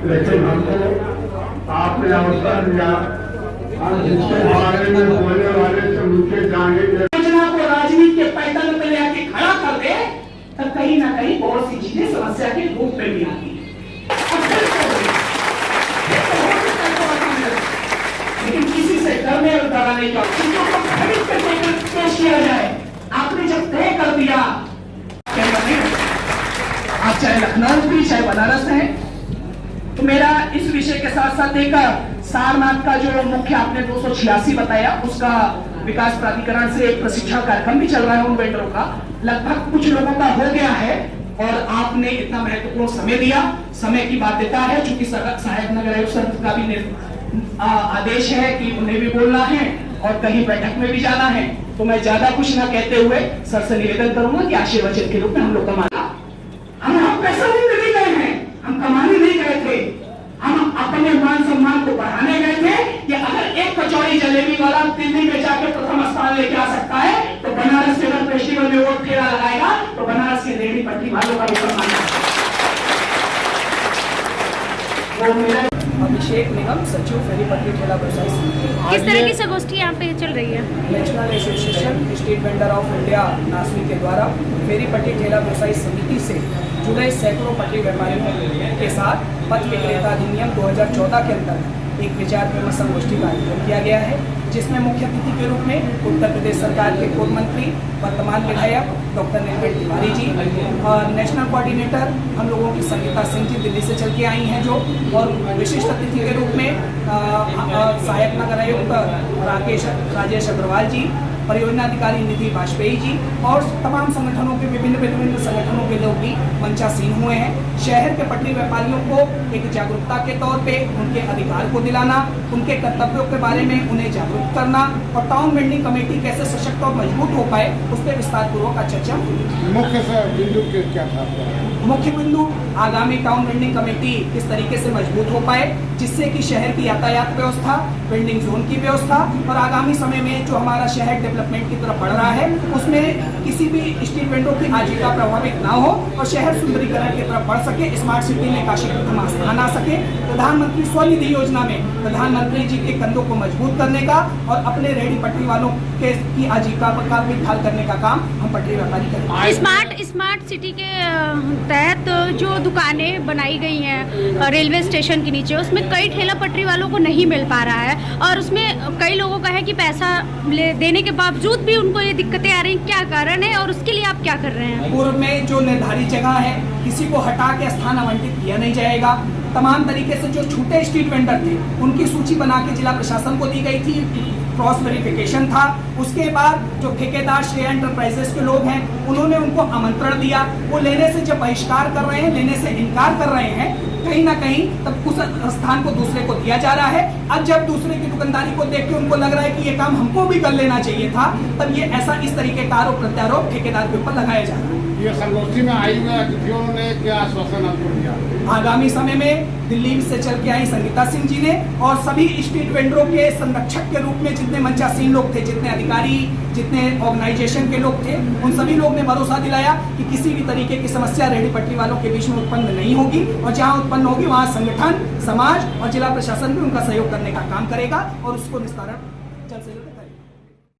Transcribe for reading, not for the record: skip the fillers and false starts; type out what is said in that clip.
लेकिन हमको आपने अवसर दिया, हम जिसके बारे में बोलने वाले से उनके जानेंगे। योजना को राजनीति के पैटर्न पे लेके खड़ा कर दे, तब कहीं ना कहीं बहुत सी चीजें समस्या के रूप में भी आती है। लेकिन किसी से डरने और डराने का पेश किया जाए। आपने जब तय कर दिया, आप चाहे लखनऊ भी चाहे बनारस है, तो मेरा इस विषय के साथ साथ एक सारनाथ का जो मुख्य आपने 286 बताया, उसका विकास प्राधिकरण से एक प्रशिक्षण कार्यक्रम भी चल रहा है उन वेंडरों का। लगभग कुछ लोगों का हो गया है और आपने इतना महत्वपूर्ण समय दिया। समय की बाध्यता है, चूंकि सहायक नगर आयुक्त का भी आदेश है कि उन्हें भी बोलना है और कहीं बैठक में भी जाना है, तो मैं ज्यादा कुछ ना कहते हुए सर से निवेदन करूंगा कि आशीर्वचन के रूप में हम लोग कमाना, हम पैसा नहीं देने गए हैं, हम कमाने नहीं गए थे, हम अपने मान सम्मान को बढ़ाने गए थे कि अगर एक कचौड़ी जलेबी वाला दिल्ली में जाकर प्रथम स्थान लेके आ सकता है, तो बनारस के फेस्टिवल में वोट फेरा लगाएगा तो बनारस के रेहड़ी पटरी वालों का भी सम्मान। अभिषेक निगम, सचिव फेरी पटरी ठेला व्यवसायी समिति। किस तरह की संगोष्ठी यहाँ पे चल रही है? National association state vendor of India NASVI के द्वारा फेरी पटरी ठेला व्यवसायी समिति से जुड़े सैकड़ों पटरी व्यापारियों के साथ पथ विक्रेता अधिनियम 2014 के अंतर्गत एक विचार विमर्श संगोष्ठी का आयोजन किया गया है, जिसमें मुख्य अतिथि के रूप में उत्तर प्रदेश सरकार के पूर्व मंत्री वर्तमान विधायक डॉक्टर नीलकंठ तिवारी जी और नेशनल कोऑर्डिनेटर हम लोगों की संगीता सिंह जी दिल्ली से चल के आई हैं जो, और विशिष्ट अतिथि के रूप में सहायक नगर आयुक्त राजेश अग्रवाल जी, परियोजना अधिकारी निधि वाजपेयी जी और तमाम संगठनों के विभिन्न संगठनों के लोग भी मंचासीन हुए हैं। शहर के पटरी व्यापारियों को एक जागरूकता के तौर पे उनके अधिकार को दिलाना, उनके कर्तव्यों के बारे में उन्हें जागरूक करना और टाउन वेंडिंग कमेटी कैसे सशक्त और मजबूत हो पाए उस पर विस्तार पूर्वक चर्चा। मुख्य बिंदु आगामी टाउन वेंडिंग कमेटी किस तरीके से मजबूत हो पाए, जिससे कि शहर की यातायात व्यवस्था, वेंडिंग जोन की व्यवस्था और आगामी समय में जो हमारा शहर डेवलपमेंट की तरफ बढ़ रहा है उसमें किसी भी स्ट्रीट वेंडरों की आजीविका प्रभावित ना हो और शहर सुंदरीकरण की तरफ बढ़ सके, स्मार्ट सिटी में काशी प्रथम स्थान आ सके। प्रधानमंत्री स्वनिधि योजना में प्रधानमंत्री जी के कंधों को मजबूत करने का और अपने रेहड़ी पटरी वालों की आजीविका का भी ख्याल करने का काम हम पटरी व्यापारी करेंगे। स्मार्ट सिटी के तहत जो दुकानें बनाई गई हैं रेलवे स्टेशन के नीचे, उसमें कई ठेला पटरी वालों को नहीं मिल पा रहा है और उसमें कई लोगों का है कि पैसा देने के बावजूद भी उनको ये दिक्कतें आ रही हैं। क्या कारण है और उसके लिए आप क्या कर रहे हैं? पूर्व में जो निर्धारित जगह है किसी को हटा के स्थान आवंटित किया नहीं जाएगा। तमाम तरीके से जो छूटे स्ट्रीट वेंडर थे उनकी सूची बना के जिला प्रशासन को दी गई थी, क्रॉस वेरिफिकेशन था। उसके बाद जो ठेकेदार श्रेया एंटरप्राइजेस के लोग हैं उन्होंने उनको आमंत्रण दिया, वो लेने से जब बहिष्कार कर रहे हैं, लेने से इनकार कर रहे हैं, कहीं ना कहीं तब उस स्थान को दूसरे को दिया जा रहा है। अब जब दूसरे की दुकानदारी को देख के उनको लग रहा है कि ये काम हमको भी कर लेना चाहिए था, तब ये इस तरीके का आरोप प्रत्यारोप ठेकेदार के ऊपर लगाया जा रहा है। ये संगोष्ठी में आई हुई अतिथियों ने क्या आश्वासन आपको दिया? आगामी समय में दिल्ली से चल के आई संगीता सिंह जी ने और सभी स्ट्रीट वेंडरों के संरक्षक के रूप में जितने मंचासीन लोग थे, जितने अधिकारी, जितने ऑर्गेनाइजेशन के लोग थे, उन सभी लोग ने भरोसा दिलाया कि किसी भी तरीके की समस्या रेहड़ी पटरी वालों के बीच में उत्पन्न नहीं होगी और जहां उत्पन्न होगी वहां संगठन, समाज और जिला प्रशासन भी उनका सहयोग करने का काम करेगा और उसको निस्तारण जल्द से जल्द करेगा।